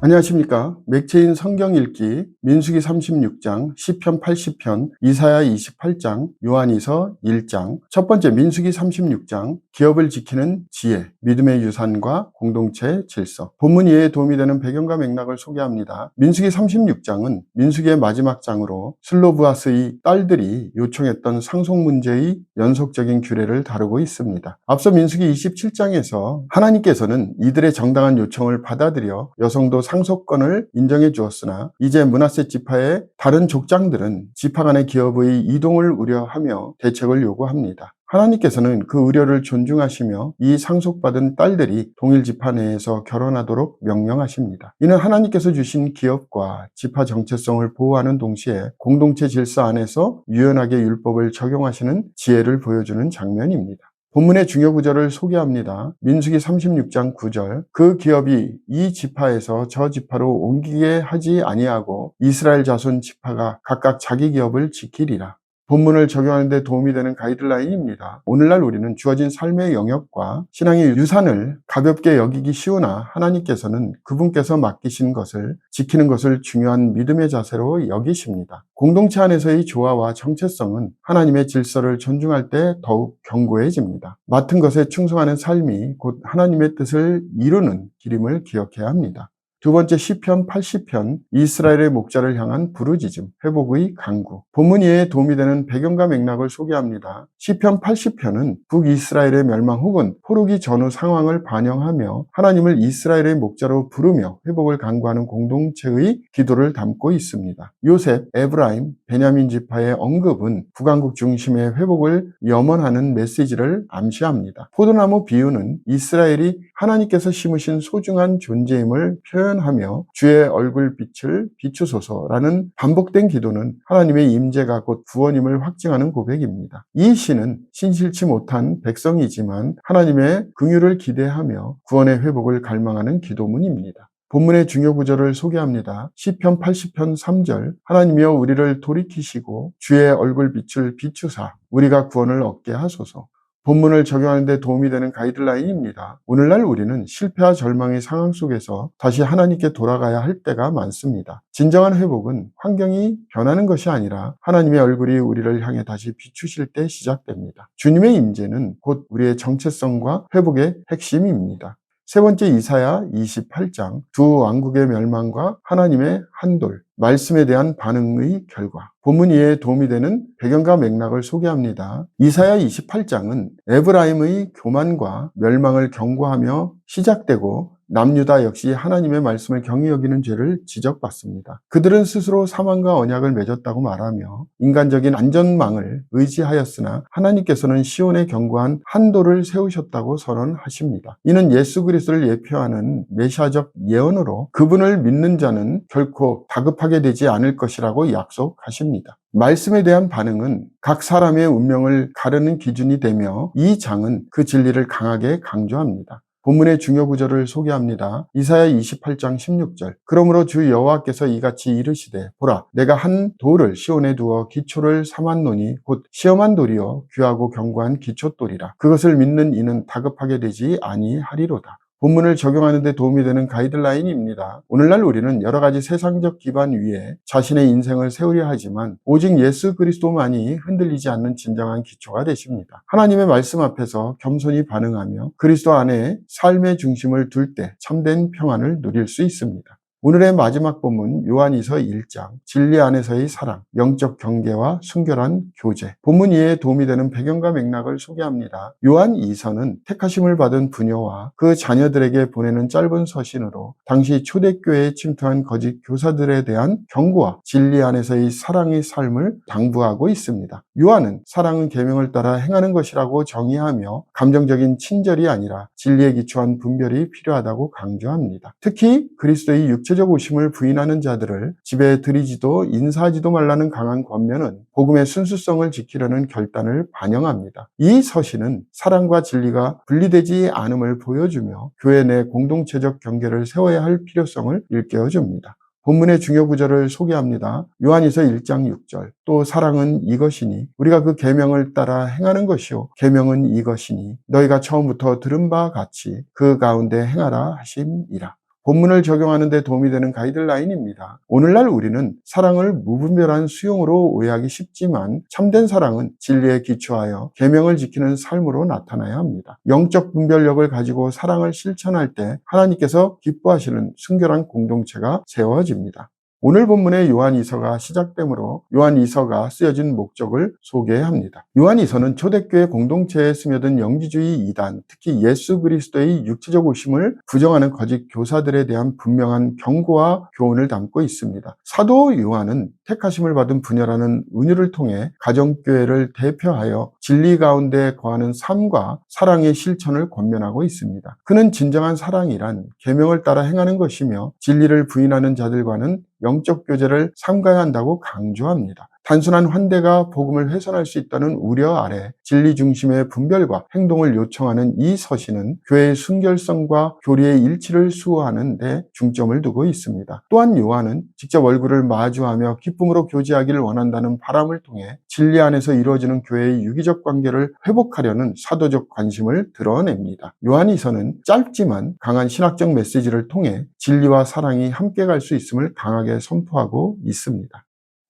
안녕하십니까. 맥체인 성경 읽기 민수기 36장, 시편 80편, 이사야 28장, 요한이서 1장. 첫 번째 민수기 36장, 기업을 지키는 지혜, 믿음의 유산과 공동체 질서. 본문 이해에 도움이 되는 배경과 맥락을 소개합니다. 민수기 36장은 민수기의 마지막 장으로 슬로브아스의 딸들이 요청했던 상속 문제의 연속적인 규례를 다루고 있습니다. 앞서 민수기 27장에서 하나님께서는 이들의 정당한 요청을 받아들여 여성도 상속권을 인정해 주었으나 이제 므낫세 지파의 다른 족장들은 지파 간의 기업의 이동을 우려하며 대책을 요구합니다. 하나님께서는 그 우려를 존중하시며 이 상속받은 딸들이 동일 지파 내에서 결혼하도록 명령하십니다. 이는 하나님께서 주신 기업과 지파 정체성을 보호하는 동시에 공동체 질서 안에서 유연하게 율법을 적용하시는 지혜를 보여주는 장면입니다. 본문의 중요 구절을 소개합니다. 민수기 36장 9절. 그 기업이 이 지파에서 저 지파로 옮기게 하지 아니하고 이스라엘 자손 지파가 각각 자기 기업을 지키리라. 본문을 적용하는 데 도움이 되는 가이드라인입니다. 오늘날 우리는 주어진 삶의 영역과 신앙의 유산을 가볍게 여기기 쉬우나 하나님께서는 그분께서 맡기신 것을 지키는 것을 중요한 믿음의 자세로 여기십니다. 공동체 안에서의 조화와 정체성은 하나님의 질서를 존중할 때 더욱 견고해집니다. 맡은 것에 충성하는 삶이 곧 하나님의 뜻을 이루는 길임을 기억해야 합니다. 두 번째 시편 80편, 이스라엘의 목자를 향한 부르짖음, 회복의 강구. 본문 이해에 도움이 되는 배경과 맥락을 소개합니다. 시편 80편은 북이스라엘의 멸망 혹은 포로기 전후 상황을 반영하며 하나님을 이스라엘의 목자로 부르며 회복을 강구하는 공동체의 기도를 담고 있습니다. 요셉, 에브라임, 베냐민 지파의 언급은 국왕국 중심의 회복을 염원하는 메시지를 암시합니다. 포도나무 비유는 이스라엘이 하나님께서 심으신 소중한 존재임을 표현하며 주의 얼굴빛을 비추소서라는 반복된 기도는 하나님의 임재가 곧 구원임을 확증하는 고백입니다. 이 시는 신실치 못한 백성이지만 하나님의 긍휼을 기대하며 구원의 회복을 갈망하는 기도문입니다. 본문의 중요 구절을 소개합니다. 시편 80편 3절. 하나님이여 우리를 돌이키시고 주의 얼굴빛을 비추사 우리가 구원을 얻게 하소서. 본문을 적용하는 데 도움이 되는 가이드라인입니다. 오늘날 우리는 실패와 절망의 상황 속에서 다시 하나님께 돌아가야 할 때가 많습니다. 진정한 회복은 환경이 변하는 것이 아니라 하나님의 얼굴이 우리를 향해 다시 비추실 때 시작됩니다. 주님의 임재는 곧 우리의 정체성과 회복의 핵심입니다. 세 번째 이사야 28장, 두 왕국의 멸망과 하나님의 한돌, 말씀에 대한 반응의 결과. 본문 이해에 도움이 되는 배경과 맥락을 소개합니다. 이사야 28장은 에브라임의 교만과 멸망을 경고하며 시작되고 남유다 역시 하나님의 말씀을 경히 여기는 죄를 지적받습니다. 그들은 스스로 사망과 언약을 맺었다고 말하며 인간적인 안전망을 의지하였으나 하나님께서는 시온에 견고한 한도를 세우셨다고 선언하십니다. 이는 예수 그리스도를 예표하는 메시아적 예언으로 그분을 믿는 자는 결코 다급하게 되지 않을 것이라고 약속하십니다. 말씀에 대한 반응은 각 사람의 운명을 가르는 기준이 되며 이 장은 그 진리를 강하게 강조합니다. 본문의 중요 구절을 소개합니다. 이사야 28장 16절. 그러므로 주 여호와께서 이같이 이르시되 보라 내가 한 돌을 시온에 두어 기초를 삼았노니 곧 시험한 돌이요 귀하고 견고한 기초돌이라. 그것을 믿는 이는 다급하게 되지 아니하리로다. 본문을 적용하는 데 도움이 되는 가이드라인입니다. 오늘날 우리는 여러 가지 세상적 기반 위에 자신의 인생을 세우려 하지만 오직 예수 그리스도만이 흔들리지 않는 진정한 기초가 되십니다. 하나님의 말씀 앞에서 겸손히 반응하며 그리스도 안에 삶의 중심을 둘 때 참된 평안을 누릴 수 있습니다. 오늘의 마지막 본문 요한이서 1장, 진리 안에서의 사랑, 영적 경계와 순결한 교제. 본문 이해에 도움이 되는 배경과 맥락을 소개합니다. 요한 2서는 택하심을 받은 부녀와 그 자녀들에게 보내는 짧은 서신으로 당시 초대교회에 침투한 거짓 교사들에 대한 경고와 진리 안에서의 사랑의 삶을 당부하고 있습니다. 요한은 사랑은 계명을 따라 행하는 것이라고 정의하며 감정적인 친절이 아니라 진리에 기초한 분별이 필요하다고 강조합니다. 특히 그리스도의 육체적 오심을 부인하는 자들을 집에 들이지도 인사하지도 말라는 강한 권면은 복음의 순수성을 지키려는 결단을 반영합니다. 이 서신은 사랑과 진리가 분리되지 않음을 보여주며 교회 내 공동체적 경계를 세워야 할 필요성을 일깨워줍니다. 본문의 중요 구절을 소개합니다. 요한이서 1장 6절. 또 사랑은 이것이니 우리가 그 계명을 따라 행하는 것이요 계명은 이것이니 너희가 처음부터 들은 바 같이 그 가운데 행하라 하심이라. 본문을 적용하는 데 도움이 되는 가이드라인입니다. 오늘날 우리는 사랑을 무분별한 수용으로 오해하기 쉽지만 참된 사랑은 진리에 기초하여 계명을 지키는 삶으로 나타나야 합니다. 영적 분별력을 가지고 사랑을 실천할 때 하나님께서 기뻐하시는 순결한 공동체가 세워집니다. 오늘 본문의 요한이서가 시작되므로 요한이서가 쓰여진 목적을 소개합니다. 요한이서는 초대교회 공동체에 스며든 영지주의 이단, 특히 예수 그리스도의 육체적 오심을 부정하는 거짓 교사들에 대한 분명한 경고와 교훈을 담고 있습니다. 사도 요한은 택하심을 받은 분열하는 은유를 통해 가정교회를 대표하여 진리 가운데 거하는 삶과 사랑의 실천을 권면하고 있습니다. 그는 진정한 사랑이란 계명을 따라 행하는 것이며 진리를 부인하는 자들과는 영적 교제를 삼가야 한다고 강조합니다. 단순한 환대가 복음을 훼손할 수 있다는 우려 아래 진리 중심의 분별과 행동을 요청하는 이 서신은 교회의 순결성과 교리의 일치를 수호하는 데 중점을 두고 있습니다. 또한 요한은 직접 얼굴을 마주하며 기쁨으로 교제하기를 원한다는 바람을 통해 진리 안에서 이루어지는 교회의 유기적 관계를 회복하려는 사도적 관심을 드러냅니다. 요한이서는 짧지만 강한 신학적 메시지를 통해 진리와 사랑이 함께 갈 수 있음을 강하게 선포하고 있습니다.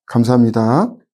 감사합니다.